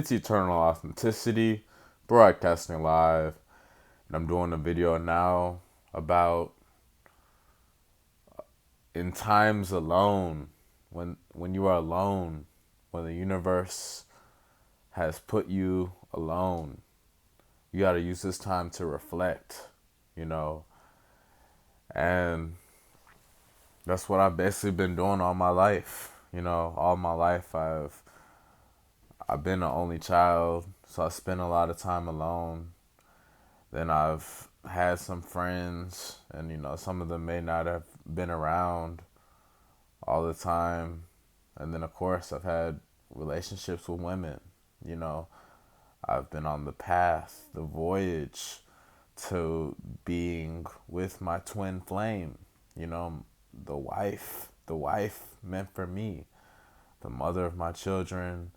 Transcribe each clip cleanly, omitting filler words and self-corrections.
It's Eternal Authenticity, broadcasting live, and I'm doing a video now about in times alone, when you are alone, when the universe has put you alone, you got to use this time to reflect, you know, and that's what I've basically been doing all my life. All my life I've been an only child, so I spent a lot of time alone. Then I've had some friends, and some of them may not have been around all the time. And then, of course, I've had relationships with women. You know, I've been on the path, the voyage to being with my twin flame, the wife meant for me, the mother of my children,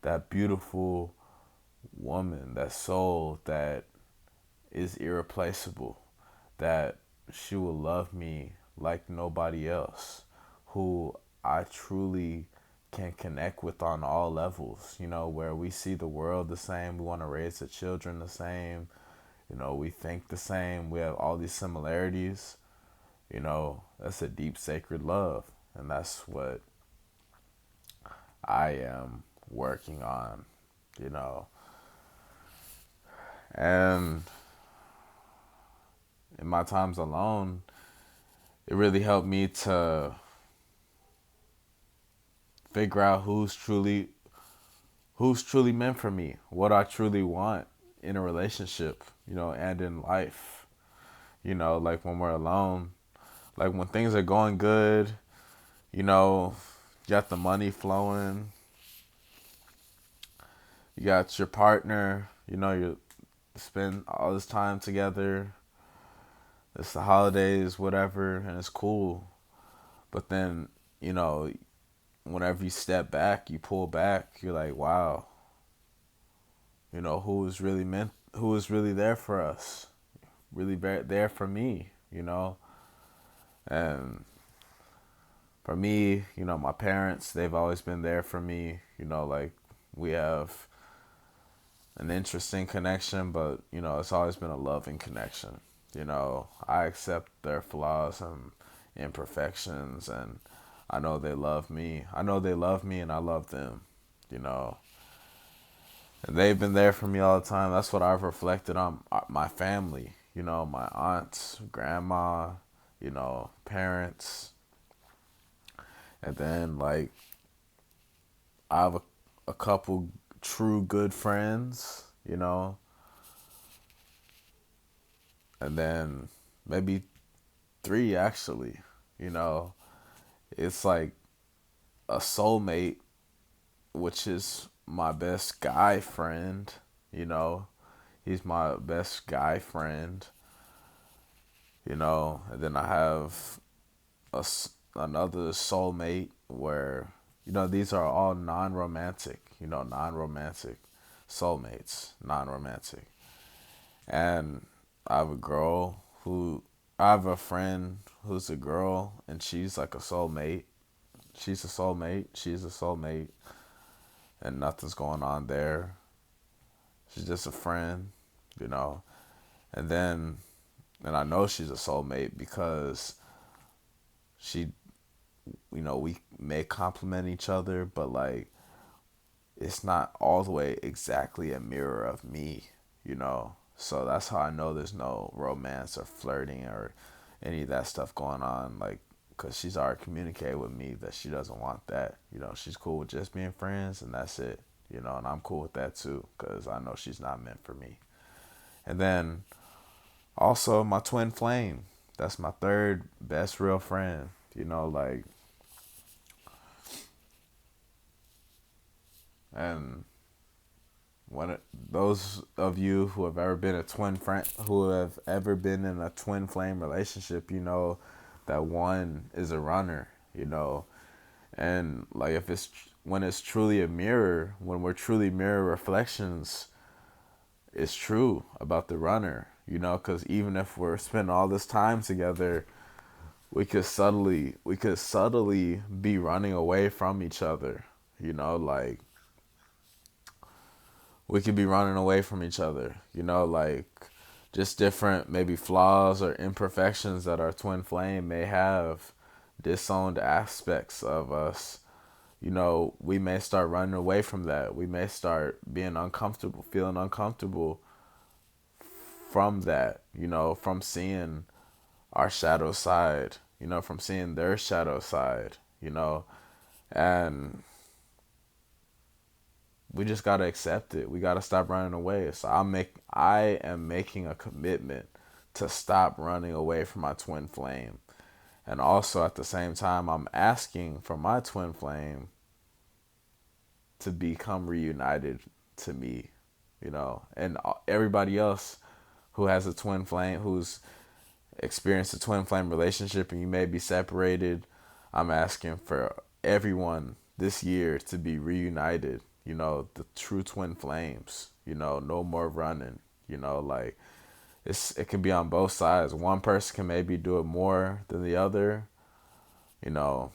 that beautiful woman, that soul that is irreplaceable, that she will love me like nobody else, who I truly can connect with on all levels, where we see the world the same, we want to raise the children the same, we think the same, we have all these similarities, that's a deep sacred love. And that's what I am working on, you know. And in my times alone, it really helped me to figure out who's truly meant for me, what I truly want in a relationship, and in life. Like when we're alone, like when things are going good, you got the money flowing, you got your partner, you spend all this time together, it's the holidays, whatever, and it's cool. But then, whenever you step back, you pull back, you're like, wow, who was really there for us, really there for me, and for me, my parents, they've always been there for me, like we have an interesting connection, but, it's always been a loving connection. I accept their flaws and imperfections, and I know they love me. I know they love me, and I love them, And they've been there for me all the time. That's what I've reflected on my family, my aunts, grandma, parents. And then, like, I have a couple true good friends, and then maybe three actually, you know. It's like a soulmate, which is my best guy friend, you know. He's my best guy friend, and then I have another soulmate where, these are all non-romantic, non-romantic soulmates, non-romantic. And I have a friend who's a girl, and she's like a soulmate. She's a soulmate, and nothing's going on there. She's just a friend, you know. And then, and I know she's a soulmate because she, we may complement each other, but like, it's not all the way exactly a mirror of me, So that's how I know there's no romance or flirting or any of that stuff going on. Like, because she's already communicated with me that she doesn't want that. She's cool with just being friends, and that's it. And I'm cool with that too, because I know she's not meant for me. And then also my twin flame. That's my third best real friend. Like, and those of you who have ever been in a twin flame relationship, that one is a runner, and like when it's truly a mirror, when we're truly mirror reflections, it's true about the runner, because even if we're spending all this time together, we could subtly be running away from each other, like we could be running away from each other, like just different maybe flaws or imperfections that our twin flame may have, disowned aspects of us. We may start running away from that. We may start being uncomfortable, feeling uncomfortable from that, from seeing our shadow side, from seeing their shadow side, and we just gotta accept it. We gotta stop running away. So I am making a commitment to stop running away from my twin flame. And also at the same time, I'm asking for my twin flame to become reunited to me, and everybody else who has a twin flame, who's experienced a twin flame relationship and you may be separated. I'm asking for everyone this year to be reunited, the true twin flames, no more running, like it can be on both sides. One person can maybe do it more than the other, you know,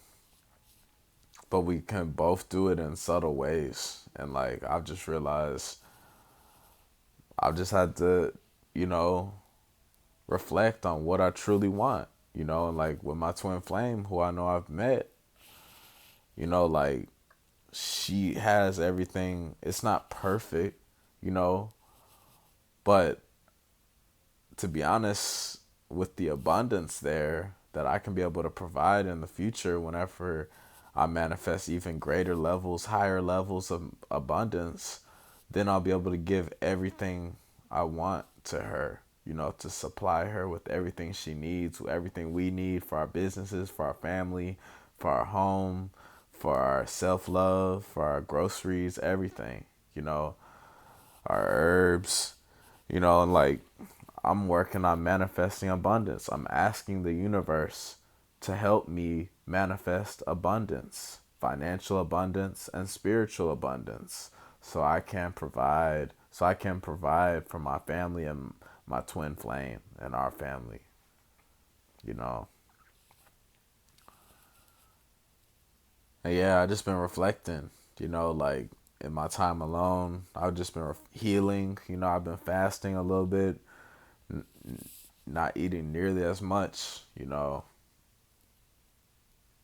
but we can both do it in subtle ways. And like I've just realized I've just had to, you know, reflect on what I truly want, and like with my twin flame who I know I've met, like she has everything. It's not perfect, you know, but to be honest, with the abundance there that I can be able to provide in the future whenever I manifest even greater levels, higher levels of abundance, then I'll be able to give everything I want to her, to supply her with everything she needs, with everything we need for our businesses, for our family, for our home, for our self-love, for our groceries, everything, our herbs, and like I'm working on manifesting abundance. I'm asking the universe to help me manifest abundance, financial abundance and spiritual abundance, so I can provide for my family and my twin flame and our family, you know. And yeah, I just been reflecting, like in my time alone, I've just been healing, I've been fasting a little bit, not eating nearly as much,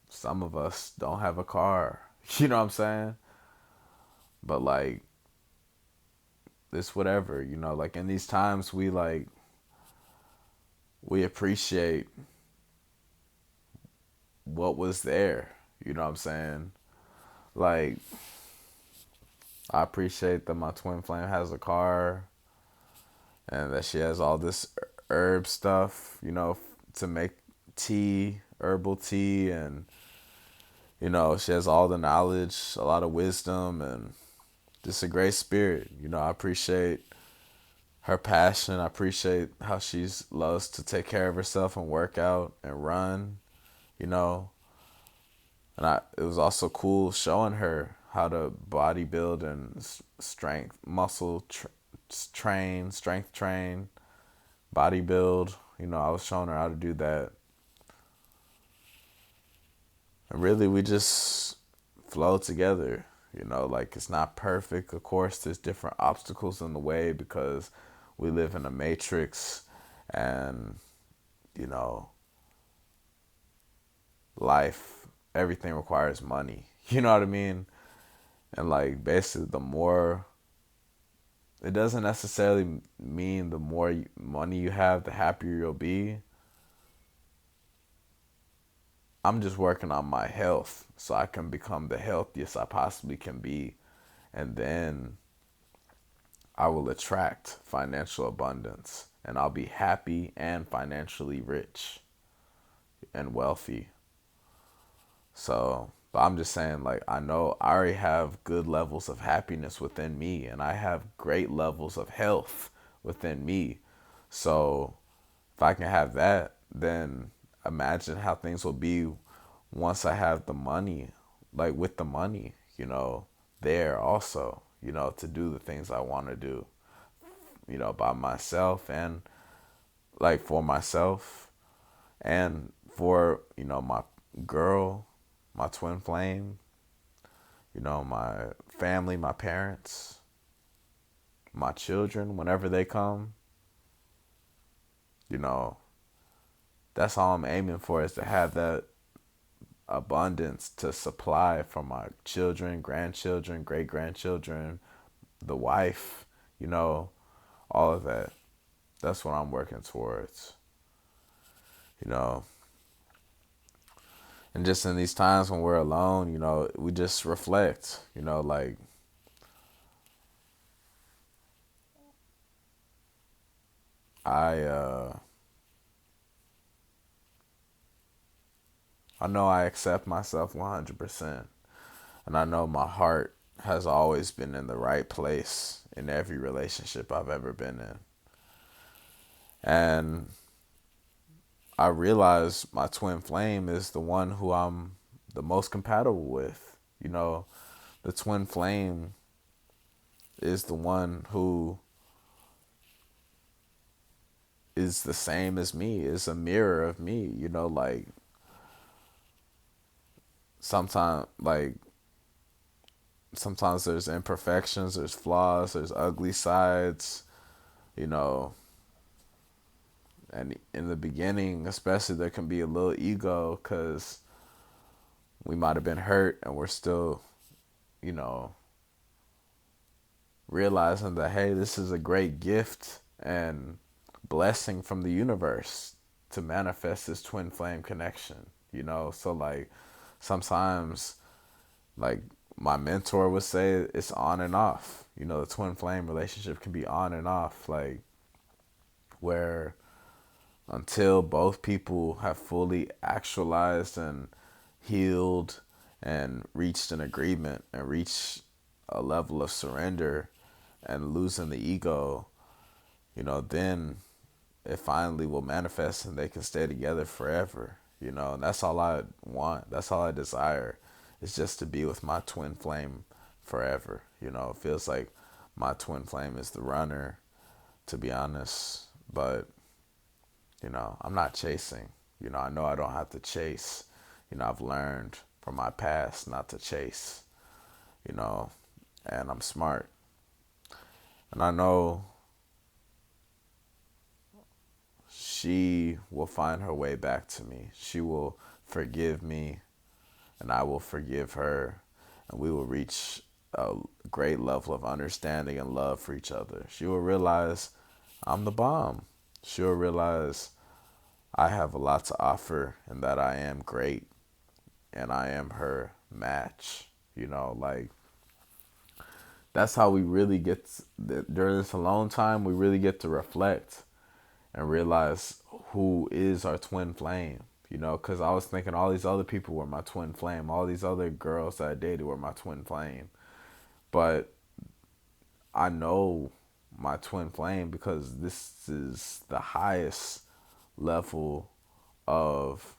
Some of us don't have a car, you know what I'm saying? But like, it's whatever, like in these times we appreciate what was there, you know what I'm saying? Like, I appreciate that my twin flame has a car and that she has all this herb stuff, to make tea, herbal tea, and she has all the knowledge, a lot of wisdom, and just a great spirit. I appreciate her passion. I appreciate how she loves to take care of herself and work out and run, you know. And it was also cool showing her how to bodybuild and strength, train, strength train, bodybuild. I was showing her how to do that. And really, we just flow together. Like it's not perfect. Of course, there's different obstacles in the way because we live in a matrix and, you know, life, everything requires money. You know what I mean? And like basically, it doesn't necessarily mean the more money you have, the happier you'll be. I'm just working on my health so I can become the healthiest I possibly can be. And then I will attract financial abundance and I'll be happy and financially rich and wealthy. So, but I'm just saying, like, I know I already have good levels of happiness within me and I have great levels of health within me. So, if I can have that, then imagine how things will be once I have the money, like with the money, there also, to do the things I want to do, by myself and like for myself and for, my girl, my twin flame, my family, my parents. my children, whenever they come, you know, that's all I'm aiming for, is to have that abundance to supply for my children, grandchildren, great grandchildren, the wife, you know, all of that. That's what I'm working towards, you know. And just in these times when we're alone, you know, we just reflect, you know, like I uh I know I accept myself 100%. And I know my heart has always been in the right place in every relationship I've ever been in. And I realize my twin flame is the one who I'm the most compatible with. You know, the twin flame is the one who is the same as me, is a mirror of me, you know, like sometimes like sometimes there's imperfections, there's flaws, there's ugly sides, you know, and in the beginning, especially, there can be a little ego because we might have been hurt and we're still, you know, realizing that, hey, this is a great gift and blessing from the universe to manifest this twin flame connection, you know? So, like, sometimes, like, my mentor would say it's on and off. You know, the twin flame relationship can be on and off, like, where until both people have fully actualized and healed and reached an agreement and reached a level of surrender and losing the ego, you know, then it finally will manifest and they can stay together forever, you know. And that's all I want. That's all I desire, is just to be with my twin flame forever. You know, it feels like my twin flame is the runner, to be honest. But you know, I'm not chasing. You know I don't have to chase. You know, I've learned from my past not to chase, you know, and I'm smart. And I know she will find her way back to me. She will forgive me, and I will forgive her, and we will reach a great level of understanding and love for each other. She will realize I'm the bomb. She'll realize I have a lot to offer and that I am great and I am her match. You know, like, that's how we really get during this alone time, we really get to reflect and realize who is our twin flame. You know, because I was thinking all these other people were my twin flame. All these other girls that I dated were my twin flame. But I know my twin flame because this is the highest level of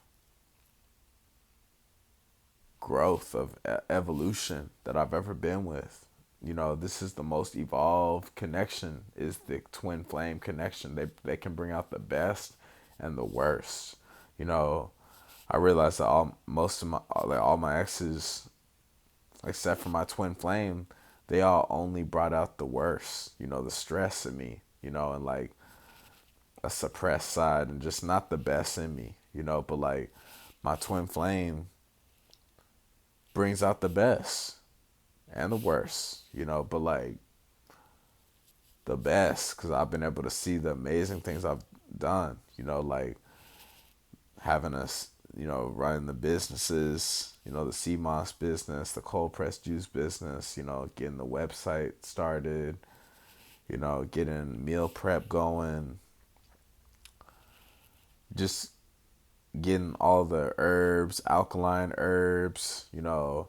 growth, of evolution that I've ever been with. You know, this is the most evolved connection, is the twin flame connection. They can bring out the best and the worst. You know, I realized that all my exes, except for my twin flame, they all only brought out the worst. You know, the stress in me. You know, and like a suppressed side and just not the best in me. You know, but like my twin flame brings out the best and the worst, you know, but like the best because I've been able to see the amazing things I've done, you know, like having us, you know, running the businesses, you know, the sea moss business, the cold pressed juice business, you know, getting the website started, you know, getting meal prep going, just getting all the herbs, alkaline herbs, you know,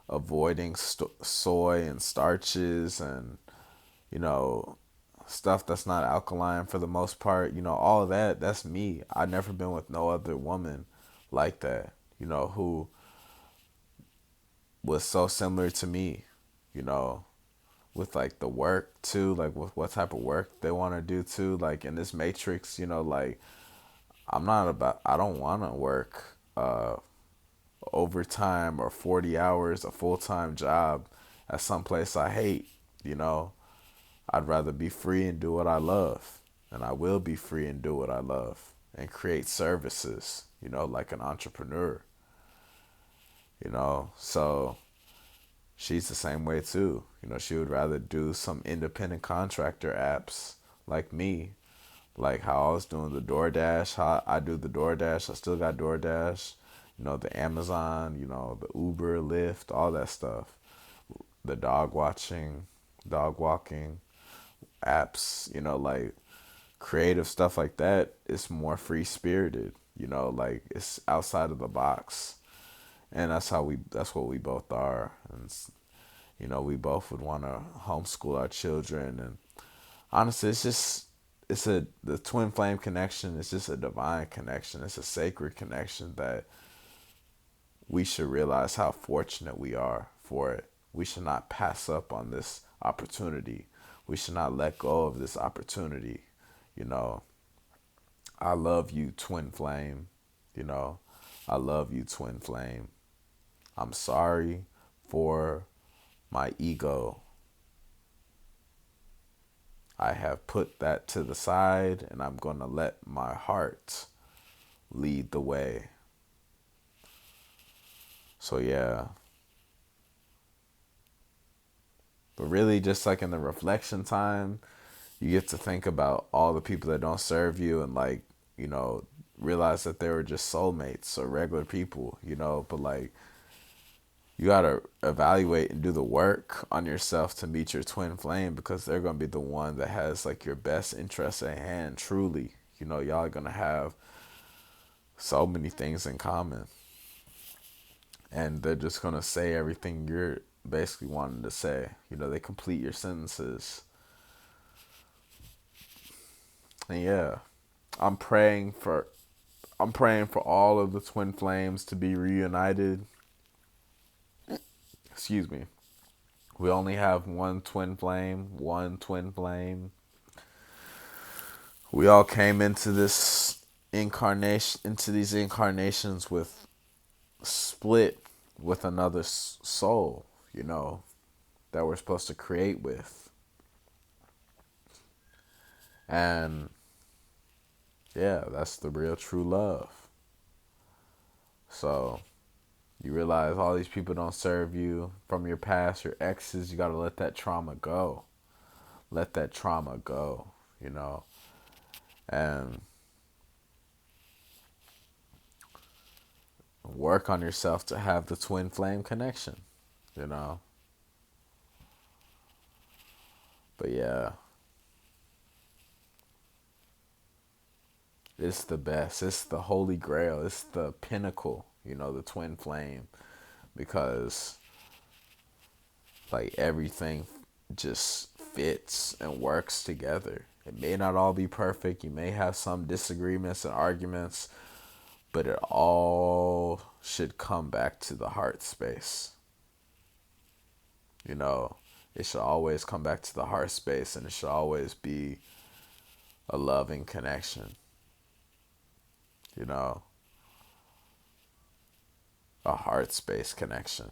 avoiding soy and starches and, you know, stuff that's not alkaline for the most part. You know, all of that, that's me. I've never been with no other woman like that, you know, who was so similar to me, you know, with like the work too, like with what type of work they want to do too. Like in this matrix, you know, like I don't want to work overtime or 40 hours, a full time job at some place I hate, you know. I'd rather be free and do what I love. And I will be free and do what I love and create services, like an entrepreneur, So she's the same way too. She would rather do some independent contractor apps like me, like how I was doing the DoorDash, how I do the DoorDash. I still got DoorDash, the Amazon, the Uber, Lyft, all that stuff. The dog walking apps, like creative stuff like that is more free spirited, like it's outside of the box. And that's what we both are. And we both would want to homeschool our children. And honestly, the twin flame connection is just a divine connection. It's a sacred connection that we should realize how fortunate we are for it. We should not pass up on this opportunity. We should not let go of this opportunity. You know, I love you, twin flame. You know, I love you, twin flame. I'm sorry for my ego. I have put that to the side and I'm going to let my heart lead the way. So, yeah. But really, just like in the reflection time, you get to think about all the people that don't serve you and, like, realize that they were just soulmates or regular people, but like, you gotta evaluate and do the work on yourself to meet your twin flame, because they're gonna be the one that has like your best interest at hand. Truly, y'all are gonna have so many things in common, and they're just gonna say everything you're basically wanting to say. They complete your sentences, and yeah, I'm praying for I'm praying for all of the twin flames to be reunited. Excuse me. We only have one twin flame, one twin flame. We all came into these incarnations with split with another soul, that we're supposed to create with. And yeah, that's the real true love. So you realize all these people don't serve you from your past, your exes. You got to let that trauma go. Let that trauma go, and work on yourself to have the twin flame connection, you know. But yeah, it's the best. It's the holy grail. It's the pinnacle, the twin flame, because like everything just fits and works together. It may not all be perfect. You may have some disagreements and arguments, but it all should come back to the heart space. It should always come back to the heart space, and it should always be a loving connection. You know, a heart space connection.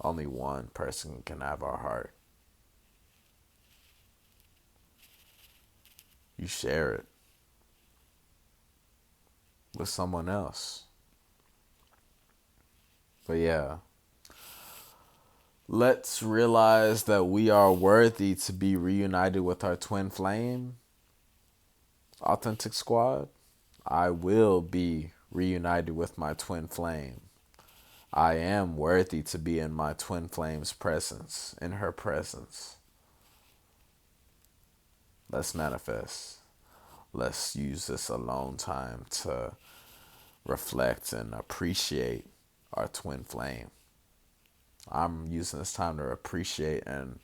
Only one person can have our heart. You share it with someone else. But yeah, let's realize that we are worthy to be reunited with our twin flame. Authentic Squad, I will be reunited with my twin flame. I am worthy to be in my twin flame's presence, in her presence. Let's manifest. Let's use this alone time to reflect and appreciate our twin flame. I'm using this time to appreciate and,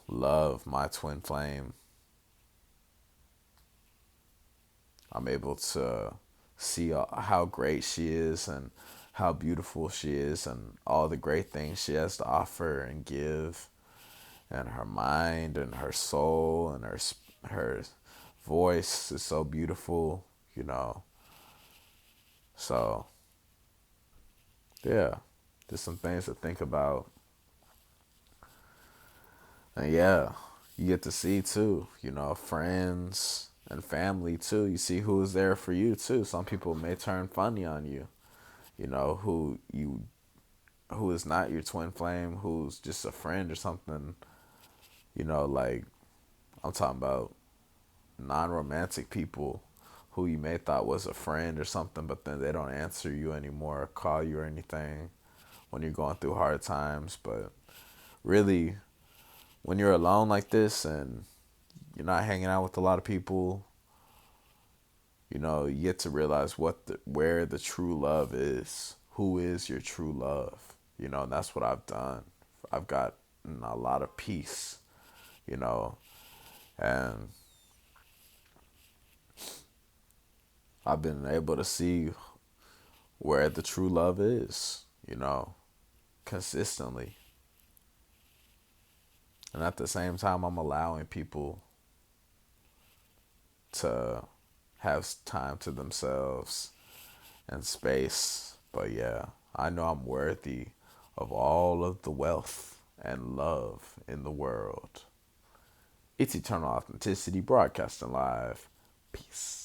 love my twin flame. I'm able to see how great she is and how beautiful she is and all the great things she has to offer and give, and her mind and her soul and her voice is so beautiful, So, yeah, just some things to think about. And yeah, you get to see too, friends and family too. You see who is there for you too. Some people may turn funny on you, who is not your twin flame, who's just a friend or something, like I'm talking about non-romantic people who you may thought was a friend or something, but then they don't answer you anymore, call you or anything when you're going through hard times. But really, when you're alone like this and you're not hanging out with a lot of people, you get to realize where the true love is. Who is your true love? And that's what I've done. I've gotten a lot of peace, you know, and I've been able to see where the true love is, consistently. And at the same time, I'm allowing people to have time to themselves and space. But yeah, I know I'm worthy of all of the wealth and love in the world. It's Eternal Authenticity, broadcasting live. Peace.